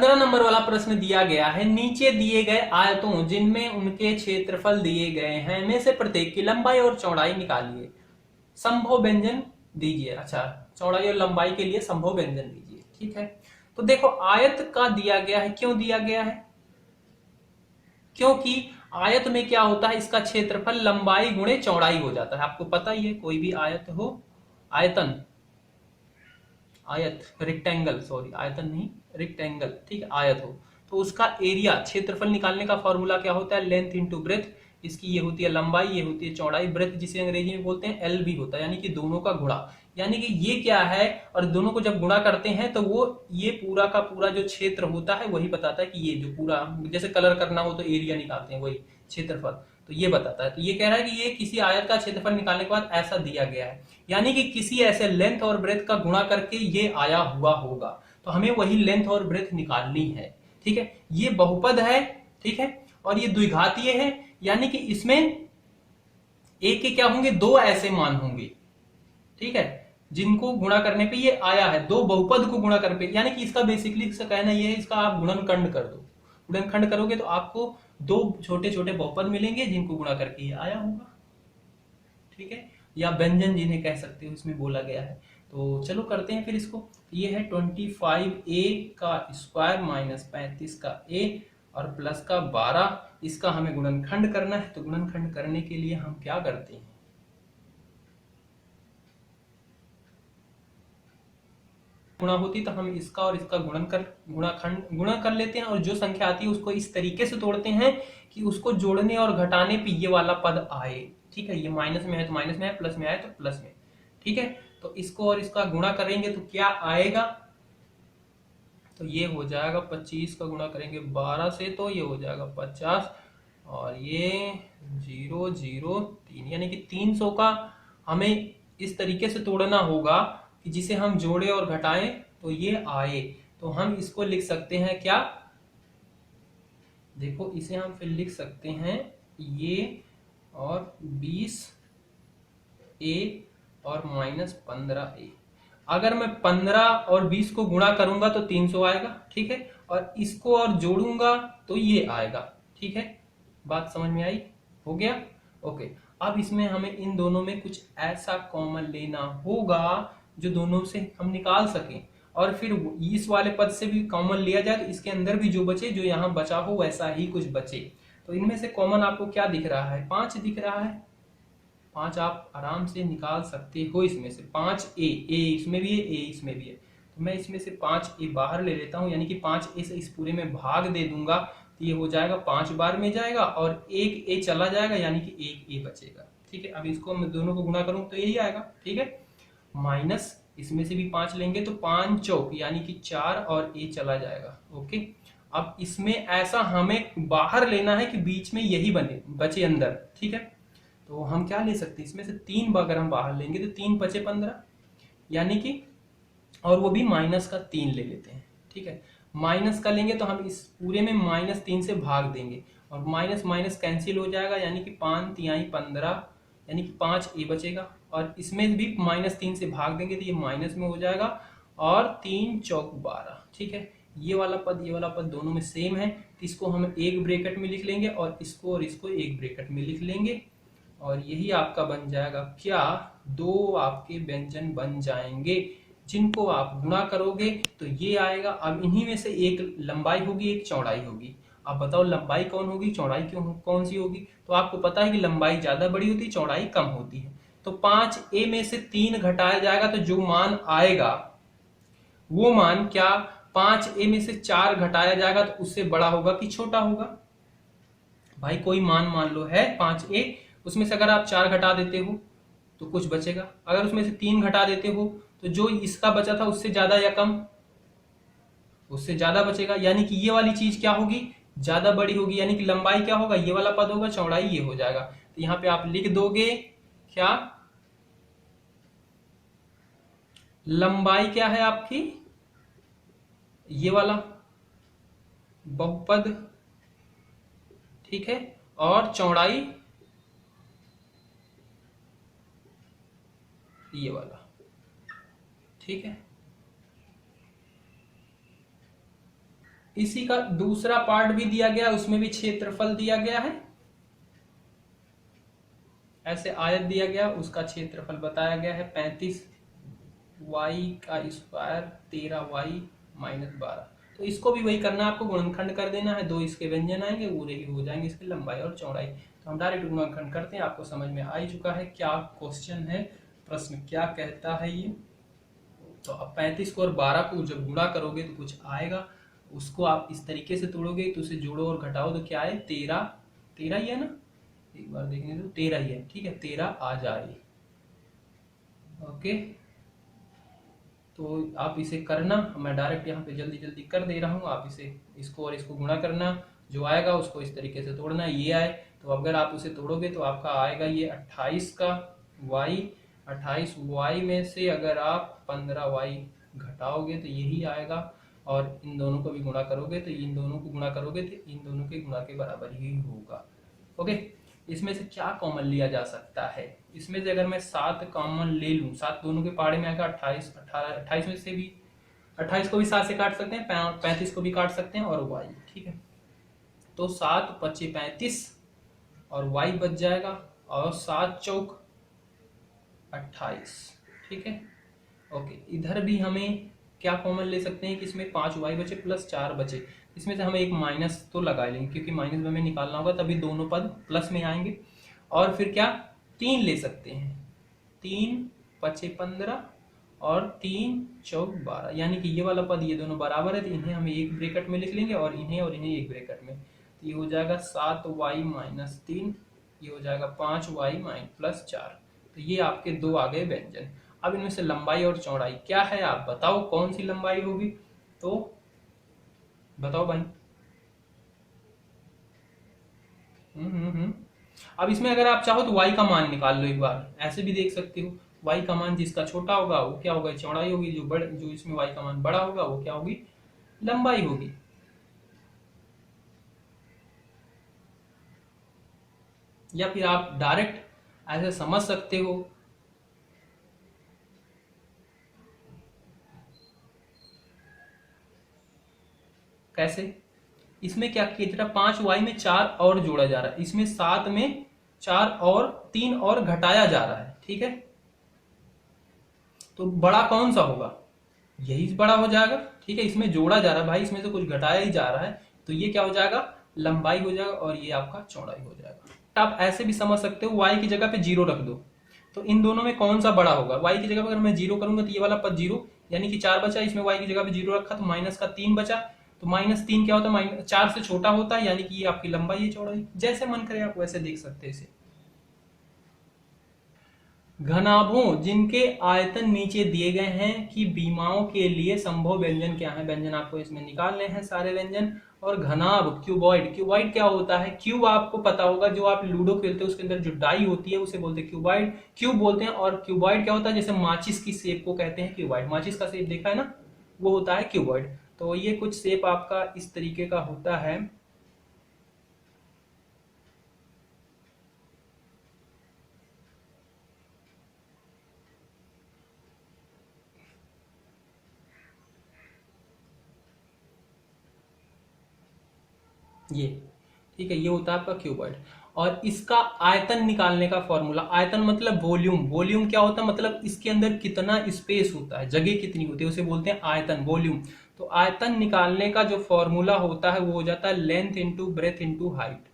15 number वाला प्रश्न दिया गया है, नीचे दिए गए आयतों जिनमें उनके क्षेत्रफल दिए गए हैं में से प्रत्येक की लंबाई और चौड़ाई निकालिए, संभव व्यंजन दीजिए। अच्छा, चौड़ाई और लंबाई के लिए संभव व्यंजन दीजिए। ठीक है, तो देखो आयत का दिया गया है, क्यों दिया गया है? क्योंकि आयत में क्या होता है, इसका क्षेत्रफल लंबाई गुणे चौड़ाई हो जाता है। आपको पता ही है, कोई भी आयत हो, आयतन, आयत रेक्टेंगल, सॉरी आयतन नहीं रेक्टेंगल, ठीक है, आयत हो तो उसका एरिया क्षेत्रफल निकालने का फॉर्मूला क्या होता है, लेंथ इंटू ब्रेथ। इसकी ये होती है लंबाई, ये होती है चौड़ाई, ब्रेथ जिसे अंग्रेजी में बोलते हैं एल भी होता है, यानी कि दोनों का गुणा। यानी कि ये क्या है, और दोनों को जब गुणा करते हैं तो वो ये पूरा का पूरा जो क्षेत्र होता है वही बताता है कि ये जो पूरा, जैसे कलर करना हो तो एरिया निकालते हैं, वही क्षेत्रफल, तो ये बताता है। तो ये कह रहा है कि ये किसी आयत का क्षेत्रफल निकालने के बाद ऐसा दिया गया है, यानी कि किसी ऐसे लेंथ और ब्रेथ का गुणा करके ये आया हुआ होगा, तो हमें वही लेंथ और ब्रेथ निकालनी है। ठीक है, ये बहुपद है, ठीक है, और ये द्विघातीय है, यानी कि इसमें एक के क्या होंगे, दो ऐसे मान होंगे, ठीक है, जिनको गुणा करने पे ये आया है, दो बहुपद को गुणा करने पे, यानी कि इसका बेसिकली इसका कहना ये है, इसका आप गुणनखंड कर दो, गुणनखंड करोगे तो आपको दो छोटे छोटे बहुपद मिलेंगे जिनको गुणा करके ये आया होगा। ठीक है, या व्यंजन जिन्हें कह सकते हो, इसमें बोला गया है। तो चलो करते हैं फिर इसको। ये है 25a का स्क्वायर माइनस 35 का a और प्लस का 12, इसका हमें गुणनखंड करना है। तो गुणनखंड करने के लिए हम क्या करते हैं, गुणा होती तो हम इसका और इसका गुणा कर लेते हैं, और जो संख्या आती है उसको इस तरीके से तोड़ते हैं कि उसको जोड़ने और घटाने पे ये वाला पद आए। ठीक है, ये माइनस में है तो माइनस में है, प्लस में आए तो प्लस में। ठीक है, तो इसको और इसका गुणा करेंगे तो क्या आएगा, तो ये हो जाएगा 25 का गुणा करेंगे 12 से तो ये हो जाएगा 50, और ये 003, यानी कि 300 का हमें इस तरीके से तोड़ना होगा कि जिसे हम जोड़े और घटाएं तो ये आए। तो हम इसको लिख सकते हैं क्या, देखो इसे हम फिर लिख सकते हैं ये और 20a और माइनस 15a। अगर मैं 15 और 20 को गुणा करूंगा तो 300 आएगा, ठीक है, और इसको और जोड़ूंगा तो ये आएगा। ठीक है, बात समझ में आई, हो गया, ओके। अब इसमें हमें इन दोनों में कुछ ऐसा कॉमन लेना होगा जो दोनों से हम निकाल सकें, और फिर इस वाले पद से भी कॉमन लिया जाए तो इसके अंदर भी जो बचे, जो यहाँ बचा हो वैसा ही कुछ बचे। तो इनमें से कॉमन आपको क्या दिख रहा है, 5 दिख रहा है, 5 आप आराम से निकाल सकते हो। इसमें से 5a, ए इसमें भी है, ए इसमें भी है, तो मैं इसमें से 5a बाहर ले लेता हूं, यानी कि 5a से इस पूरे में भाग दे दूंगा तो ये हो जाएगा 5 बार में जाएगा, और एक a चला जाएगा, यानी कि एक a बचेगा। ठीक है, अब इसको मैं दोनों को गुणा करूं तो यही आएगा। ठीक है, माइनस इसमें से भी 5 लेंगे तो 5 चौक यानी कि 4, और a चला जाएगा। ओके, अब इसमें ऐसा हमें बाहर लेना है कि बीच में यही बने बचे अंदर। ठीक है, तो हम क्या ले सकते हैं, इसमें से 3 अगर हम बाहर लेंगे तो 3 बचे 15, यानी कि, और वो भी माइनस का 3 ले लेते हैं। ठीक है, माइनस का लेंगे तो हम इस पूरे में -3 से भाग देंगे, और माइनस माइनस कैंसिल हो जाएगा, यानी कि 5 तिहाई 15, यानी कि 5a बचेगा, और इसमें भी -3 से भाग देंगे तो ये माइनस में हो जाएगा, और 3 चौक 12। ठीक है, ये वाला पद दोनों में सेम है, तो इसको हम एक ब्रैकेट में लिख लेंगे, और इसको एक ब्रैकेट में लिख लेंगे, और यही आपका बन जाएगा क्या, दो आपके व्यंजन बन जाएंगे जिनको आप गुणा करोगे तो ये आएगा। अब इन्हीं में से एक लंबाई होगी, एक चौड़ाई होगी। आप बताओ लंबाई कौन होगी, चौड़ाई कौन सी होगी? तो आपको पता है कि लंबाई ज्यादा बड़ी होती है, चौड़ाई कम होती है। तो 5a में से 3 घटाया जाएगा तो जो मान आएगा वो मान क्या, 5a में से 4 घटाया जाएगा तो उससे बड़ा होगा कि छोटा होगा? भाई कोई मान लो है 5a, उसमें से अगर आप 4 घटा देते हो तो कुछ बचेगा, अगर उसमें से 3 घटा देते हो तो जो इसका बचा था उससे ज्यादा या कम, उससे ज्यादा बचेगा, यानी कि ये वाली चीज क्या होगी, ज्यादा बड़ी होगी, यानी कि लंबाई क्या होगा, ये वाला पद होगा, चौड़ाई ये हो जाएगा। तो यहाँ पे आप लिख दोगे क्या, लंबाई क्या है आपकी, ये वाला बहुपद, ठीक है, और चौड़ाई ये वाला। ठीक है, इसी का दूसरा पार्ट भी दिया गया, उसमें भी क्षेत्रफल दिया गया है, ऐसे आयत दिया गया, उसका क्षेत्रफल बताया गया है 35y² 13y-12। तो इसको भी वही करना है आपको, गुणनखंड कर देना है, दो इसके व्यंजन आएंगे, पूरे ही हो जाएंगे इसकी लंबाई और चौड़ाई। तो हम डायरेक्ट गुणनखंड करते हैं, आपको समझ में आ ही चुका है क्या क्वेश्चन है, प्रश्न क्या कहता है ये। तो अब 35 को और 12 को जब गुणा करोगे तो कुछ आएगा, उसको आप इस तरीके से तोड़ोगे, तो उसे जोड़ो और घटाओ तो क्या है, 13, 13 ही है ना, एक बार देखने दो, 13 ही है, ठीक है, 13 आ जाए। ओके, तो आप इसे करना, मैं डायरेक्ट यहाँ पे जल्दी जल्दी कर दे रहा हूँ, आप इसे इसको और इसको गुणा करना, जो आएगा उसको इस तरीके से तोड़ना, ये आए तो अगर आप उसे तोड़ोगे तो आपका आएगा ये 28 का y, 28y में से अगर आप 15y घटाओगे तो यही आएगा, और इन दोनों को भी गुणा करोगे तो इन दोनों को गुणा करोगे तो इन दोनों के गुणा के बराबर ही होगा। ओके, इसमें से क्या कॉमन लिया जा सकता है, इसमें से अगर मैं 7 कॉमन ले लूं, 7 दोनों के पाड़े में आएगा 28, 18, 28 में से भी 28 को भी 7 से काट सकते हैं, 35 को भी काट सकते हैं, और y, ठीक है, तो 7 पच्चे 35 और y बच जाएगा, और 7 चौक 28, ठीक है। ओके, इधर भी हमें क्या कॉमन ले सकते हैं कि इसमें 5y बचे प्लस 4 बचे, इसमें से हम एक माइनस तो लगा लेंगे क्योंकि माइनस में हमें निकालना होगा, तभी दोनों पद प्लस में आएंगे। और फिर क्या 3 ले सकते हैं, 3 पचे 15 और 3 चौक 12, यानी कि ये वाला पद ये दोनों बराबर है, तो इन्हें हम एक ब्रैकेट में लिख लेंगे और इन्हें एक ब्रैकेट में, तो ये हो जाएगा 7y-3, ये हो जाएगा 5y प्लस 4। तो ये आपके दो आ गए व्यंजन। अब इनमें से लंबाई और चौड़ाई क्या है, आप बताओ कौन सी लंबाई होगी, तो बताओ भाई। अब इसमें अगर आप चाहो तो y का मान निकाल लो, एक बार ऐसे भी देख सकते हो, y का मान जिसका छोटा होगा वो क्या होगा, चौड़ाई होगी, जो इसमें y का मान बड़ा होगा वो क्या होगी, लंबाई होगी। या फिर आप डायरेक्ट ऐसे समझ सकते हो, कैसे, इसमें क्या किया 5y में 4 और जोड़ा जा रहा है, इसमें 7 में 4 और 3 और घटाया जा रहा है, ठीक है, तो बड़ा कौन सा होगा, यही बड़ा हो जाएगा, ठीक है, इसमें जोड़ा जा रहा है भाई, इसमें से कुछ घटाया ही जा रहा है, तो ये क्या हो जाएगा, लंबाई हो जाएगा, और ये आपका चौड़ाई हो जाएगा। आप ऐसे भी समझ सकते हो, y की जगह पे 0 रख दो, तो इन दोनों में कौन सा बड़ा होगा, y की जगह पर अगर मैं 0 करूंगा तो ये वाला पद 0, यानी कि 4 बचा, इसमें y की जगह पे 0 रखा तो माइनस का 3 बचा, तो -3 क्या होता है, 4 से छोटा होता है, यानी कि ये आपकी लंबाई है, चौड़ाई, जैसे मन करे आप वैसे देख सकते हैं इसे। घनाभों जिनके आयतन नीचे दिए गए हैं कि बीमाओं के लिए संभव व्यंजन क्या है, व्यंजन आपको इसमें निकालने हैं सारे व्यंजन। और घनाभ क्यूबॉइड, क्यूबॉइड क्या होता है, क्यूब आपको पता होगा, जो आप लूडो खेलते हो उसके अंदर जो डाई होती है उसे बोलते हैं क्यूबॉइड, क्यूब बोलते हैं। और क्यूबॉइड क्या होता है, जैसे माचिस की शेप को कहते हैं क्यूबॉइड, माचिस का शेप देखा है ना, वो होता है क्यूबॉइड। तो ये कुछ शेप आपका इस तरीके का होता है। ये ठीक है, ये होता है आपका क्यूबॉइड। और इसका आयतन निकालने का फॉर्मूला, आयतन मतलब वॉल्यूम, वॉल्यूम क्या होता है, मतलब इसके अंदर कितना स्पेस होता है, जगह कितनी होती है, उसे बोलते हैं आयतन, वॉल्यूम। तो आयतन निकालने का जो फॉर्मूला होता है वो हो जाता है length into breadth into height.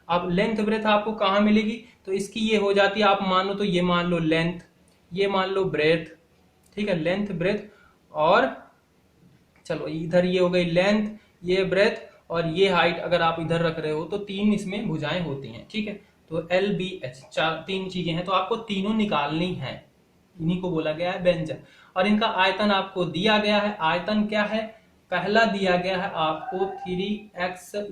अब लेंथ ब्रेथ आपको कहाँ मिलेगी, तो इसकी ये हो जाती है, आप मानो तो ये मान लो लेंथ, ये मान लो ब्रेथ, ठीक है, लेंथ ब्रेथ, और चलो इधर ये हो गई लेंथ, ये ब्रेथ, और ये हाइट अगर आप इधर रख रहे हो तो 3 इसमें भुजाएं होती हैं, ठीक है। तो LBH 3 चीजें हैं, तो आपको तीनों निकालनी है, इन्हीं को बोला गया है व्यंजन। और इनका आयतन आपको दिया गया है, आयतन क्या है, पहला दिया गया है आपको 3x² -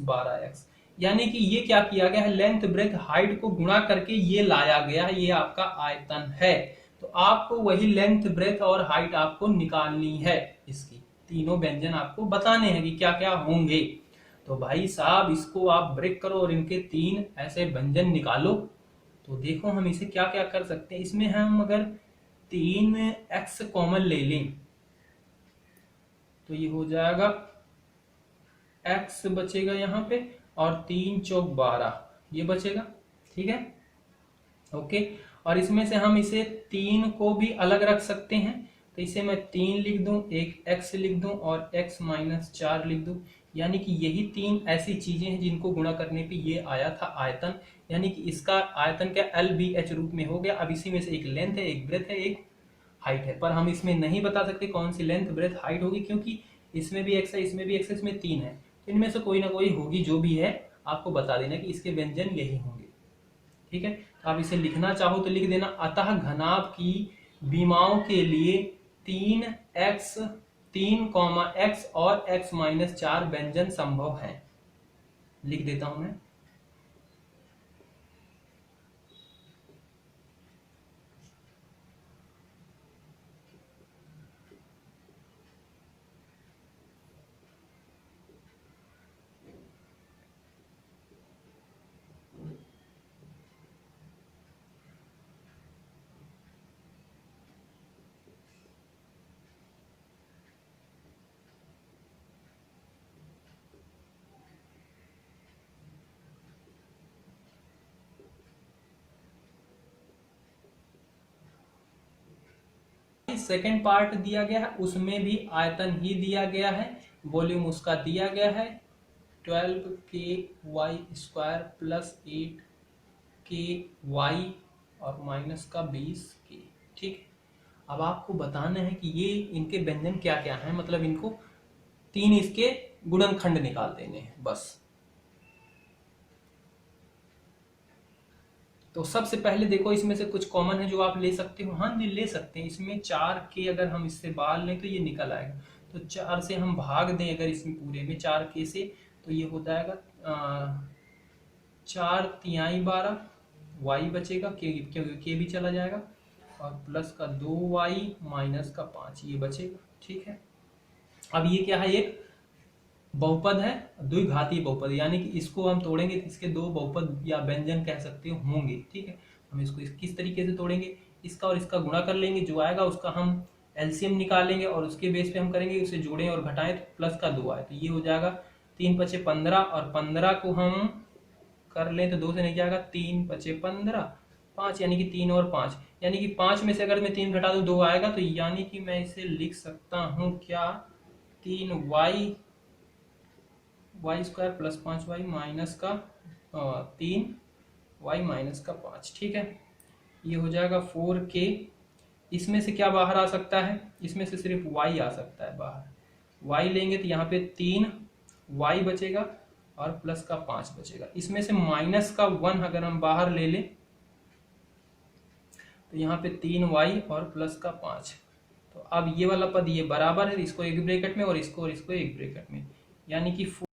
12x, यानी कि ये क्या किया गया है, लेंथ ब्रेथ हाइट को गुणा करके ये लाया गया है, ये आपका आयतन है। तो आपको वही लेंथ ब्रेथ और हाइट आपको निकालनी है, इसकी तीनों व्यंजन आपको बताने हैं कि क्या क्या होंगे। तो भाई साहब इसको आप ब्रेक करो और इनके 3 ऐसे व्यंजन निकालो। तो देखो हम इसे क्या क्या कर सकते हैं, इसमें हम अगर 3x कॉमन ले लें तो ये हो जाएगा x बचेगा यहाँ पे, और 3 चौक 12 ये बचेगा। ठीक है, ओके। और इसमें से हम इसे 3 को भी अलग रख सकते हैं, तो इसे मैं 3 लिख दूं, एक x लिख दूं और x माइनस 4 लिख दूं। यानी कि यही 3 ऐसी चीजें हैं जिनको गुणा करने पे ये आया था आयतन। यानी कि इसका आयतन क्या LBH रूप में हो गया। अब इसी में से एक लेंथ है, एक ब्रेथ है, एक हाइट है, पर हम इसमें नहीं बता सकते कौन सी लेंथ ब्रेथ हाइट होगी, क्योंकि इसमें भी x है, इसमें भी x है, इसमें 3 है, तो इनमें से कोई ना कोई होगी। जो भी है आपको बता देना कि इसके व्यंजन यही होंगे। ठीक है, तो आप इसे लिखना चाहो तो लिख देना। अतः घनाभ की विमाओं के लिए 3 और x माइनस 4 व्यंजन संभव है। लिख देता हूं मैं। सेकेंड पार्ट दिया गया है, उसमें भी आयतन ही दिया गया है, वॉल्यूम उसका दिया गया है 12KY² प्लस 8KY और माइनस का 20K। ठीक है, अब आपको बताना है कि ये इनके व्यंजन क्या क्या है, मतलब इनको 3 इसके गुणनखंड निकाल देने हैं बस। तो सबसे पहले देखो, इसमें से कुछ कॉमन है जो आप ले सकते हो। हाँ जी, ले सकते हैं। इसमें 4K अगर हम इससे बाहर लें तो ये निकल आएगा, तो 4 से हम भाग दें अगर इसमें पूरे में 4K से, तो ये हो जाएगा 4 तिहाई 12 y बचेगा, क्योंकि K भी चला जाएगा, और प्लस का 2y माइनस का 5 ये बचेगा। ठीक है, अब ये क्या है, एक बहुपद है, द्विघातीय बहुपद, यानी कि इसको हम तोड़ेंगे तो इसके दो बहुपद या व्यंजन कह सकते हो होंगे। ठीक है, हम इसको किस तरीके से तोड़ेंगे, इसका और इसका गुणा कर लेंगे, जो आएगा उसका हम एलसीएम निकालेंगे और उसके बेस पे हम करेंगे, उसे जोड़ें और घटाएं तो प्लस का 2 आए, तो ये हो जाएगा 3 पचे 15, और 15 को हम कर लें तो 2 से नहीं जाएगा, 3 पचे 15 5, यानी कि 3 और 5, यानी कि 5 में से अगर मैं 3 घटा दूं 2 आएगा, तो यानी कि मैं इसे लिख सकता हूं क्या, 3y² प्लस 5y माइनस का 3y माइनस का 5। ठीक है, ये हो जाएगा 4K। इसमें से क्या बाहर आ सकता है, इसमें से सिर्फ y आ सकता है बाहर, y लेंगे तो यहाँ पे 3y बचेगा और प्लस का 5 बचेगा। इसमें से माइनस का 1 अगर हम बाहर ले लें तो यहाँ पे 3y और प्लस का 5, तो अब ये वाला पद ये बराबर है, इसको एक ब्रैकेट में और इसको एक ब्रैकेट में, यानी कि